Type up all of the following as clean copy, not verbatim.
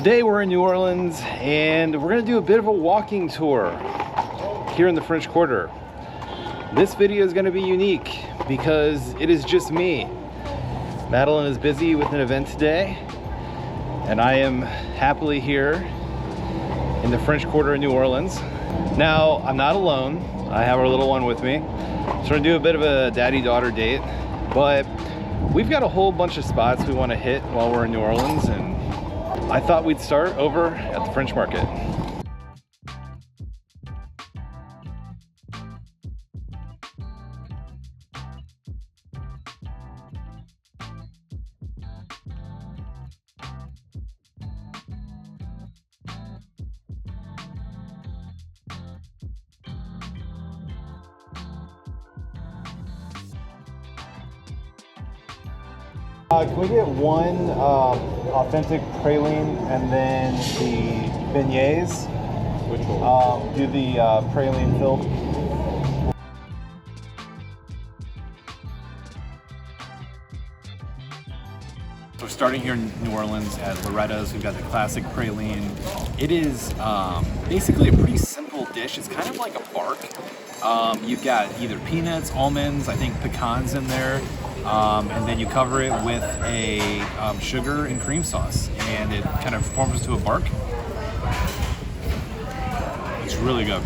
Today we're in New Orleans and we're gonna do a bit of a walking tour here in the French Quarter. This video is gonna be unique because it is just me. Madalyn is busy with an event today and I am happily here in the French Quarter in New Orleans. Now, I'm not alone. I have our little one with me. So we're gonna do a bit of a daddy-daughter date, but we've got a whole bunch of spots we wanna hit while we're in New Orleans, and I thought we'd start over at the French Market. Can we get one authentic praline and then the beignets? Which one? Do the praline filled. So we're starting here in New Orleans at Loretta's. We've got the classic praline. It is basically a pretty simple dish. It's kind of like a bark. You've got either peanuts, almonds, I think pecans in there. And then you cover it with a sugar and cream sauce, and it kind of forms into a bark. It's really good.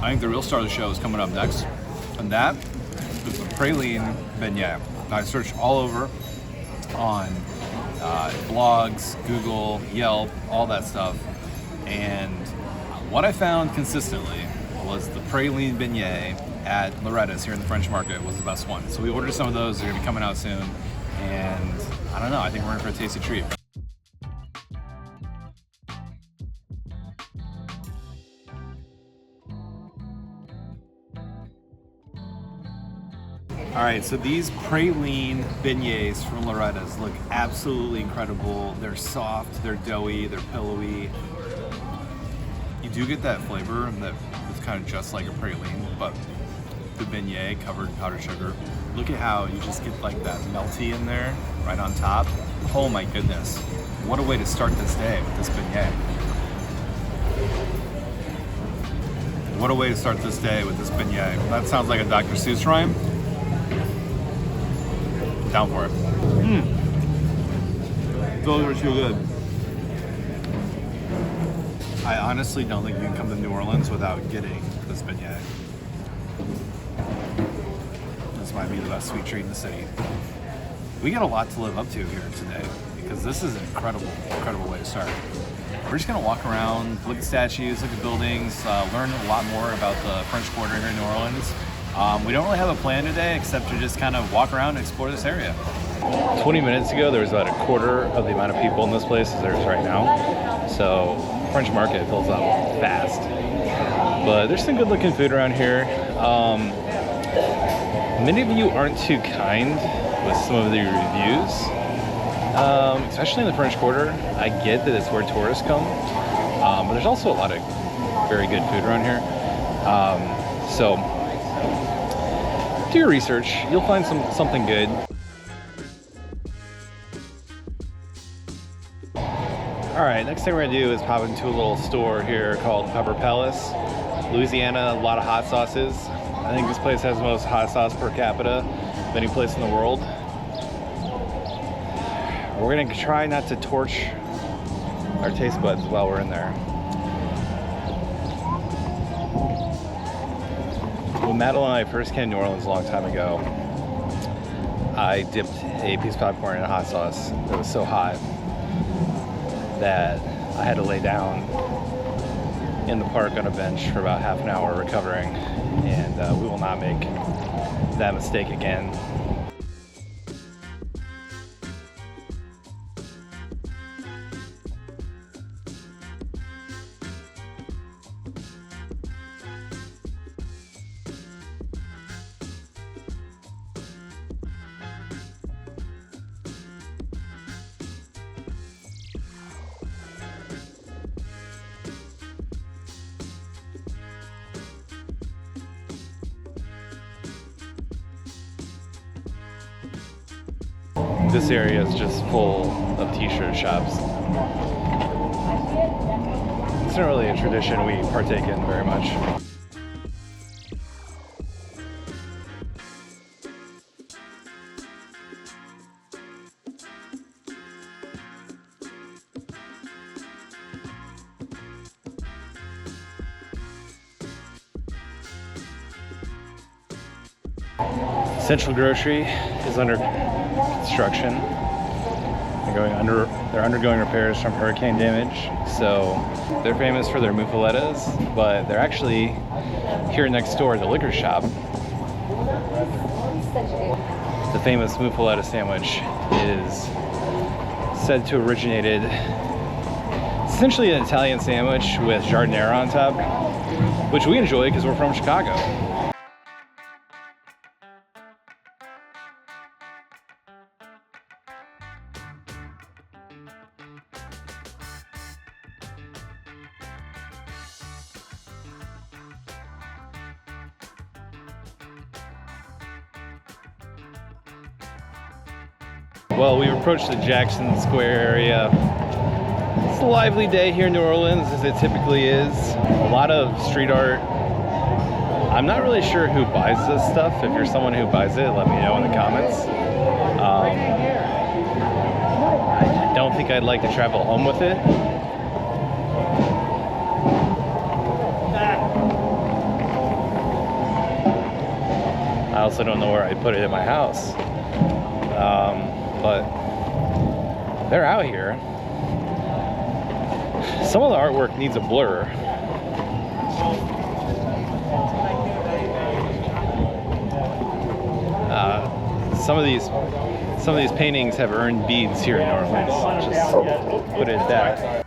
I think the real star of the show is coming up next, and that is the praline beignet. I searched all over on blogs, Google, Yelp, all that stuff, and what I found consistently was the praline beignet at Loretta's here in the French Market was the best one. So we ordered some of those. They're gonna be coming out soon. And I don't know, I think we're in for a tasty treat. All right, so these praline beignets from Loretta's look absolutely incredible. They're soft, they're doughy, they're pillowy. You do get that flavor that is kind of just like a praline, but the beignet covered in powdered sugar. Look at how you just get like that melty in there right on top. Oh my goodness. What a way to start this day with this beignet. What a way to start this day with this beignet. That sounds like a Dr. Seuss rhyme. Down for it. Those are too good. I honestly don't think you can come to New Orleans without getting this beignet. This might be the best sweet treat in the city. We got a lot to live up to here today because this is an incredible way to start. We're just gonna walk around, look at statues, look at buildings, learn a lot more about the French Quarter here in New Orleans. We don't really have a plan today except to just kind of walk around and explore this area. 20 minutes ago, there was about a quarter of the amount of people in this place as there is right now. So French Market fills up fast. But there's some good looking food around here. Many of you aren't too kind with some of the reviews, especially in the French Quarter. I get that it's where tourists come, but there's also a lot of very good food around here. So do your research, you'll find something good. All right, next thing we're gonna do is pop into a little store here called Pepper Palace. Louisiana, a lot of hot sauces. I think this place has the most hot sauce per capita of any place in the world. We're gonna try not to torch our taste buds while we're in there. When Madalyn and I first came to New Orleans a long time ago, I dipped a piece of popcorn in a hot sauce that was so hot that I had to lay down in the park on a bench for about half an hour recovering, and we will not make that mistake again. This area is just full of t-shirt shops. It's not really a tradition we partake in very much. Central Grocery is under construction. They're undergoing repairs from hurricane damage. So they're famous for their muffalettas, but they're actually here next door at the liquor shop. The famous muffaletta sandwich is said to have originated, essentially an Italian sandwich with giardiniera on top, which we enjoy because we're from Chicago. Well, we've approached the Jackson Square area. It's a lively day here in New Orleans, as it typically is. A lot of street art. I'm not really sure who buys this stuff. If you're someone who buys it, let me know in the comments. I don't think I'd like to travel home with it. I also don't know where I'd put it in my house. But they're out here. Some of the artwork needs a blur. Some of these paintings have earned beads here in New Orleans. Just put it at that.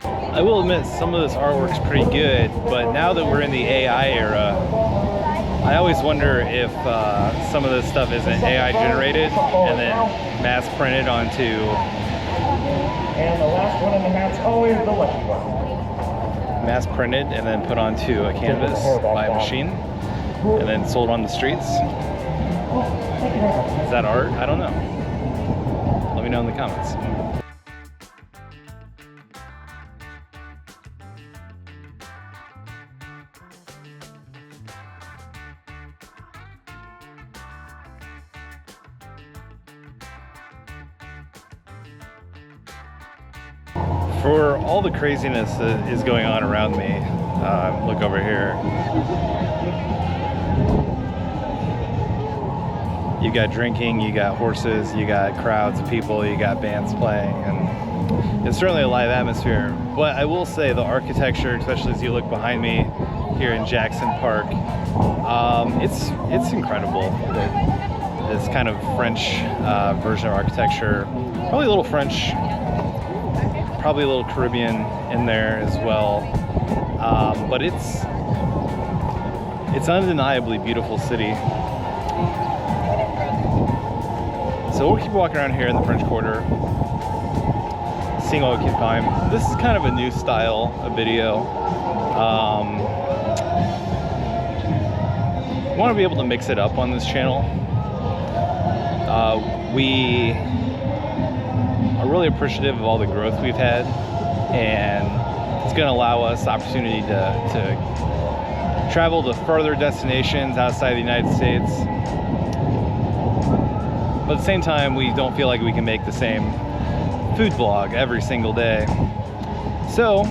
I will admit some of this artwork's pretty good, but now that we're in the AI era, I always wonder if some of this stuff isn't AI generated and then mass printed onto. And the last one in the mat's always the lucky one. Mass printed and then put onto a canvas by a machine and then sold on the streets. Is that art? I don't know. Let me know in the comments. For all the craziness that is going on around me, look over here. You got drinking, you got horses, you got crowds of people, you got bands playing, and it's certainly a live atmosphere. But I will say the architecture, especially as you look behind me here in Jackson Park, it's incredible. This kind of French version of architecture, probably a little French. Probably a little Caribbean in there as well, but it's undeniably beautiful city. So we'll keep walking around here in the French Quarter, seeing what we can find. This is kind of a new style of video. I want to be able to mix it up on this channel. We are really appreciative of all the growth we've had, and it's going to allow us the opportunity to travel to further destinations outside the United States. But at the same time, we don't feel like we can make the same food vlog every single day. So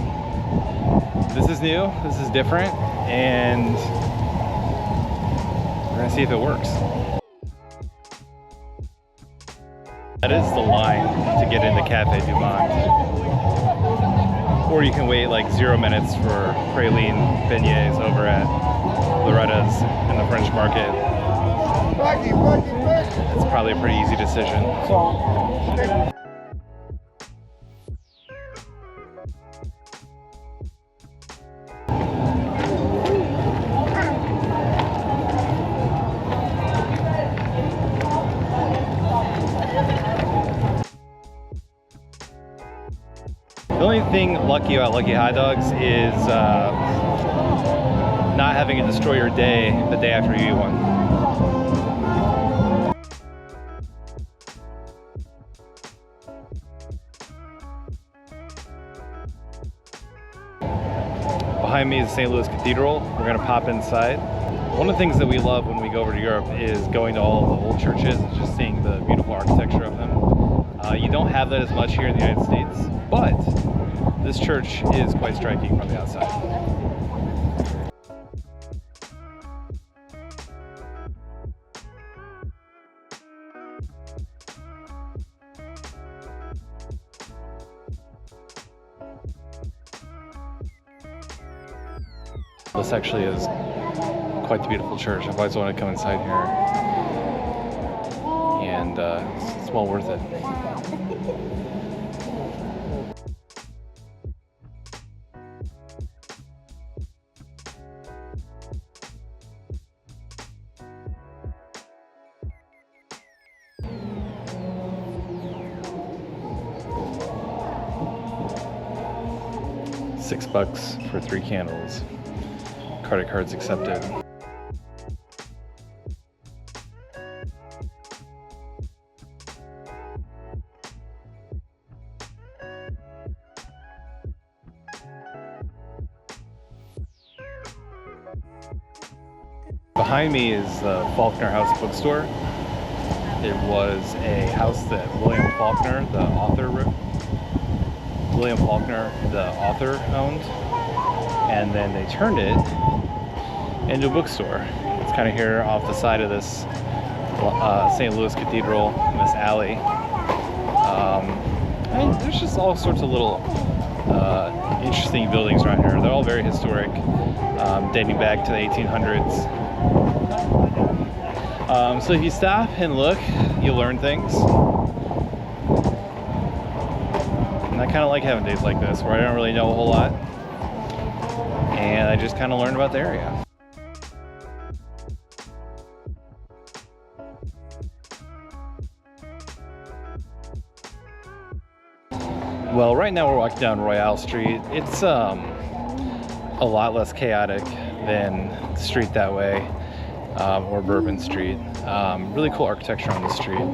this is new, this is different, and we're going to see if it works. That is the line to get into Cafe du Monde. Or you can wait like 0 minutes for praline beignets over at Loretta's in the French Market. It's probably a pretty easy decision. The only thing lucky about Lucky Hot Dogs is not having it destroy your day the day after you eat one. Behind me is St. Louis Cathedral. We're gonna pop inside. One of the things that we love when we go over to Europe is going to all of the old churches and just seeing the beautiful architecture of them. You don't have that as much here in the United States, but this church is quite striking from the outside. This actually is quite the beautiful church. I've always wanted to come inside here, and it's well worth it. $6 for 3 candles. Credit cards accepted. Behind me is the Faulkner House bookstore. It was a house that William Faulkner, the author, owned, and then they turned it into a bookstore. It's kind of here off the side of this St. Louis Cathedral in this alley. And there's just all sorts of little interesting buildings around here. They're all very historic, dating back to the 1800s. So if you stop and look, you learn things. And I kind of like having days like this where I don't really know a whole lot, and I just kind of learn about the area. Well, right now we're walking down Royale Street. It's a lot less chaotic than the street that way, or Bourbon Street. Really cool architecture on the street.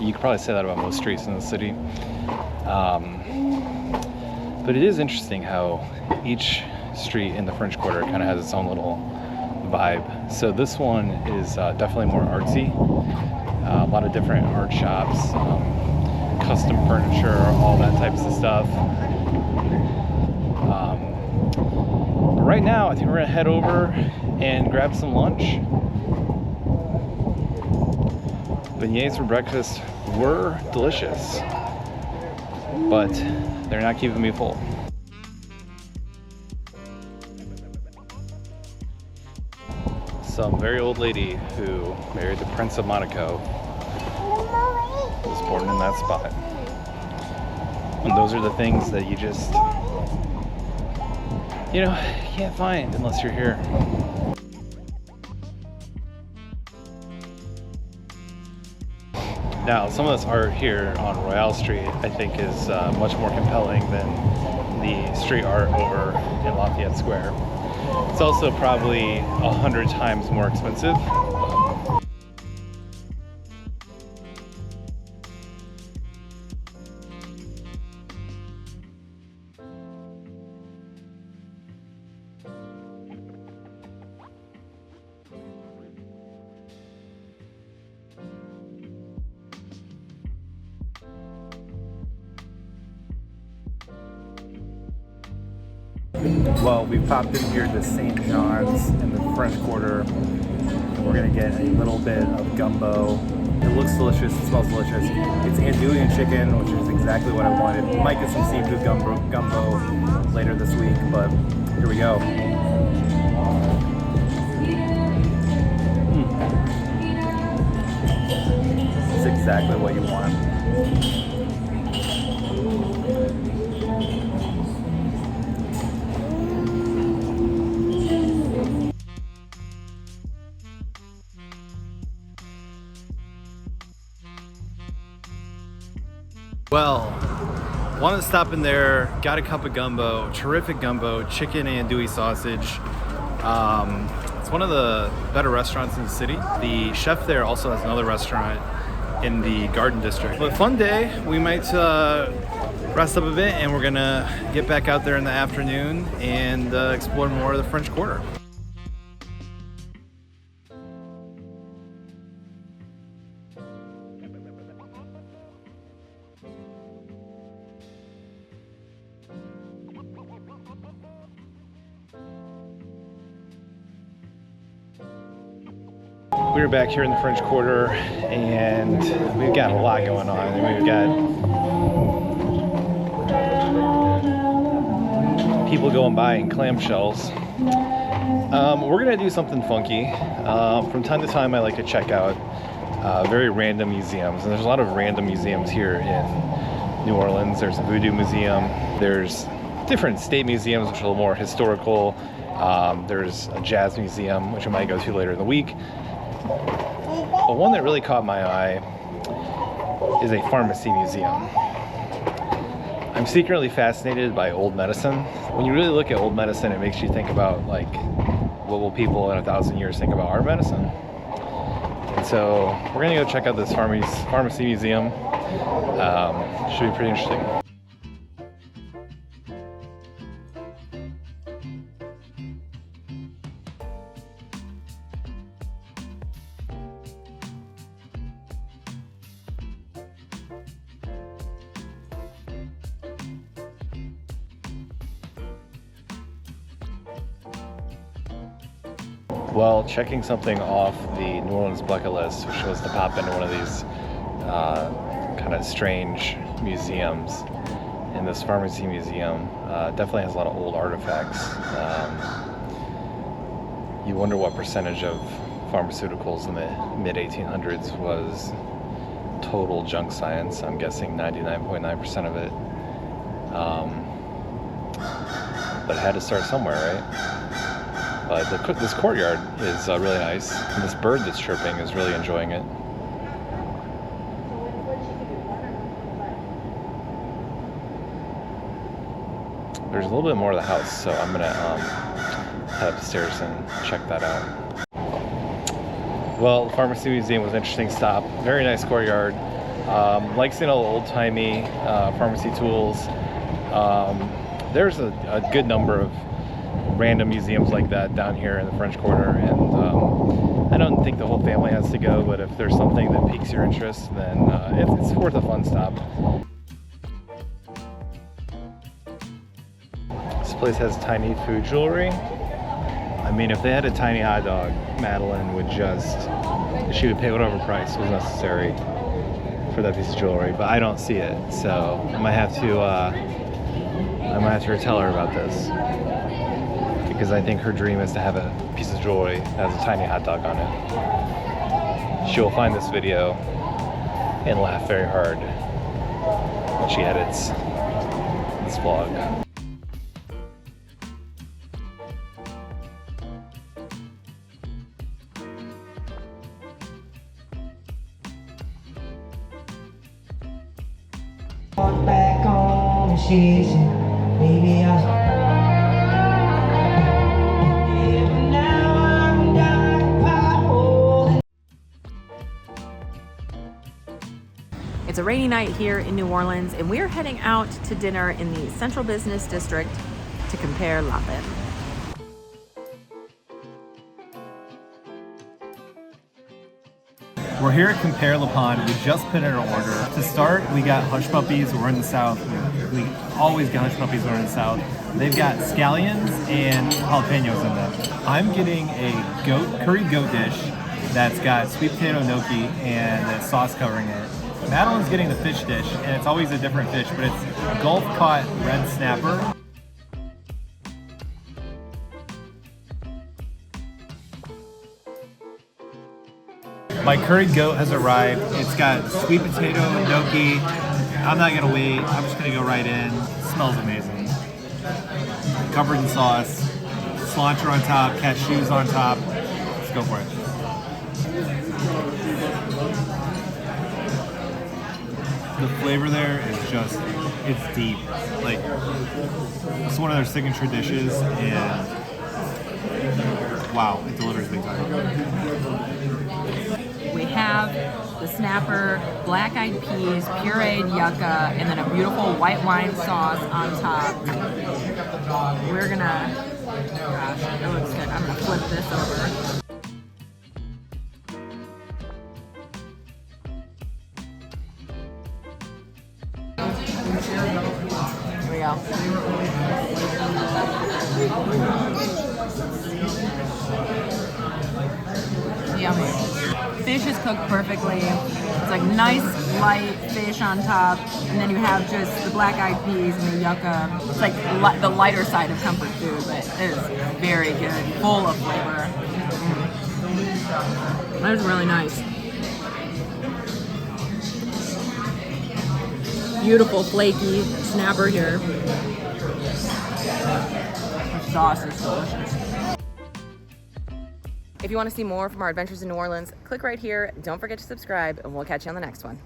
You could probably say that about most streets in the city. But it is interesting how each street in the French Quarter kind of has its own little vibe. So this one is definitely more artsy. A lot of different art shops, custom furniture, all that types of stuff. But right now, I think we're gonna head over and grab some lunch. Beignets for breakfast were delicious, but they're not keeping me full. Some very old lady who married the Prince of Monaco was born in that spot. And those are the things that you just, you can't find unless you're here. Now, some of this art here on Royale Street, I think, is much more compelling than the street art over in Lafayette Square. It's also probably 100 times more expensive. Well, we popped in here to St. John's in the French Quarter, and we're gonna get a little bit of gumbo. It looks delicious, it smells delicious. It's andouille chicken, which is exactly what I wanted. Might get some seafood gumbo later this week, but here we go. It's exactly what you want. Well, wanted to stop in there, got a cup of gumbo, terrific gumbo, chicken andouille sausage, It's one of the better restaurants in the city. The chef there also has another restaurant in the Garden District. But fun day. We might rest up a bit, and we're gonna get back out there in the afternoon and explore more of the French Quarter. We're back here in the French Quarter, and we've got a lot going on. And we've got people going by in clamshells. We're gonna do something funky. From time to time, I like to check out very random museums, and there's a lot of random museums here in New Orleans. There's a Voodoo Museum. There's different state museums, which are a little more historical. There's a jazz museum, which I might go to later in the week. But one that really caught my eye is a pharmacy museum. I'm secretly fascinated by old medicine. When you really look at old medicine, it makes you think about, like, what will people in 1,000 years think about our medicine? And so we're gonna go check out this pharmacy museum. Should be pretty interesting. Well, checking something off the New Orleans bucket list, which was to pop into one of these kind of strange museums. And this pharmacy museum definitely has a lot of old artifacts. You wonder what percentage of pharmaceuticals in the mid-1800s was total junk science. I'm guessing 99.9% of it. But it had to start somewhere, right? This courtyard is really nice, and this bird that's chirping is really enjoying it. There's a little bit more of the house, so I'm gonna head upstairs and check that out. Well, the Pharmacy Museum was an interesting stop. Very nice courtyard. Like seeing all the old-timey pharmacy tools. There's a good number of random museums like that down here in the French Quarter, and I don't think the whole family has to go, but if there's something that piques your interest, then it's worth a fun stop. This place has tiny food jewelry. I mean, if they had a tiny hot dog, Madalyn would she would pay whatever price was necessary for that piece of jewelry, but I don't see it, so I might have to tell her about this, because I think her dream is to have a piece of jewelry that has a tiny hot dog on it. She will find this video and laugh very hard when she edits this vlog. Back on the season, maybe It's a rainy night here in New Orleans, and we're heading out to dinner in the Central Business District to Compere Lapin. We're here at Compere Lapin. We just put in our order. To start, we got hush puppies. We're in the South. We always get hush puppies when we're in the South. They've got scallions and jalapenos in them. I'm getting a curry goat dish that's got sweet potato gnocchi and a sauce covering it. Madalyn's getting the fish dish, and it's always a different fish, but it's Gulf caught red snapper. My curried goat has arrived. It's got sweet potato and gnocchi. I'm not gonna wait. I'm just gonna go right in. It smells amazing. Covered in sauce, cilantro on top, cashews on top. Let's go for it. The flavor there is just, it's deep. Like, it's one of their signature dishes, and wow, it delivers big time. We have the snapper, black-eyed peas, pureed yucca, and then a beautiful white wine sauce on top. We're gonna, gosh, it looks good. I'm gonna flip this over. Here we go. Yummy. Fish is cooked perfectly. It's like nice light fish on top, and then you have just the black-eyed peas and the yucca. It's like the lighter side of comfort food, but it is very good, full of flavor. That is really nice. Beautiful flaky snapper here. The sauce is delicious. If you want to see more from our adventures in New Orleans, click right here. Don't forget to subscribe, and we'll catch you on the next one.